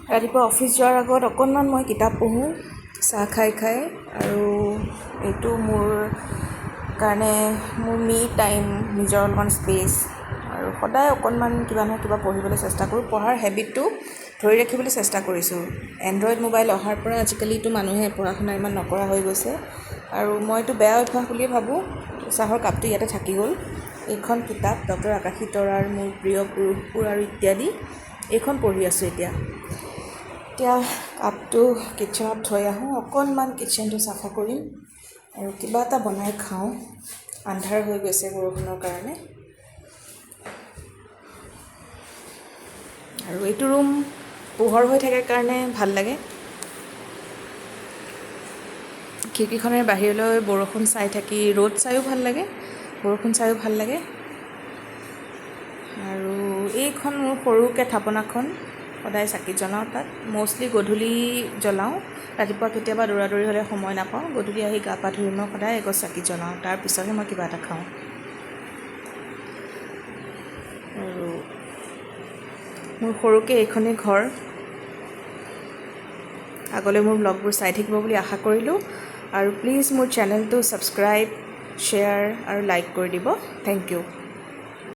ৰাতিপুৱা অফিচ যোৱাৰ আগত অকণমান মই কিতাপ পঢ়োঁ চাহ খাই খাই আৰু এইটো মোৰ কাৰণে মোৰ মি টাইম, নিজৰ অলপমান স্পেচ আৰু সদায় অকণমান কিবা নহয় কিবা পঢ়িবলৈ চেষ্টা কৰোঁ। পঢ়াৰ হেবিটটো ধৰি ৰাখিবলৈ চেষ্টা কৰিছোঁ। এণ্ড্ৰইড মোবাইল অহাৰ পৰা আজিকালিতো মানুহে পঢ়া শুনা ইমান নকৰা হৈ গৈছে আৰু মইতো বেয়া অভ্যাস বুলিয়ে ভাবোঁ। চাহৰ কাপটো ইয়াতে থাকি গ'ল। এইখন কিতাপ ডক্টৰ আকাশী তৰাৰ মোৰ প্ৰিয় পুৰুষবোৰ আৰু ইত্যাদি, এইখন পঢ়ি আছোঁ এতিয়া কাপটো কিটচেনত থৈ আহোঁ, অকণমান কিটচেনটো চাফা কৰিম আৰু কিবা এটা বনাই খাওঁ। আন্ধাৰ হৈ গৈছে বৰষুণৰ কাৰণে। আৰু এইটো ৰুম পোহৰ হৈ থাকে কাৰণে ভাল লাগে। খিৰিকীখনেৰে বাহিৰলৈ বৰষুণ চাই থাকি ৰ'দ চায়ো ভাল লাগে, বৰষুণ চায়ো ভাল লাগে। আৰু এইখন মোৰ সৰুকৈ থাপনাখন, সদায় চাকি জ্বলাওঁ তাত। মষ্টলি গধূলি জ্বলাওঁ, ৰাতিপুৱা কেতিয়াবা দৌৰা দৌৰি হ'লে সময় নাপাওঁ। গধূলি আহি গা পা ধুই মই সদায় এগছ চাকি জ্বলাওঁ, তাৰপিছতহে মই কিবা এটা খাওঁ। আৰু মোৰ সৰুকৈ এইখনেই ঘৰ। আগলৈ মোৰ ব্লগবোৰ চাই থাকিব বুলি আশা কৰিলোঁ আৰু প্লিজ মোৰ চেনেলটো ছাবস্ক্ৰাইব, শ্বেয়াৰ আৰু লাইক কৰি দিব। Thank U.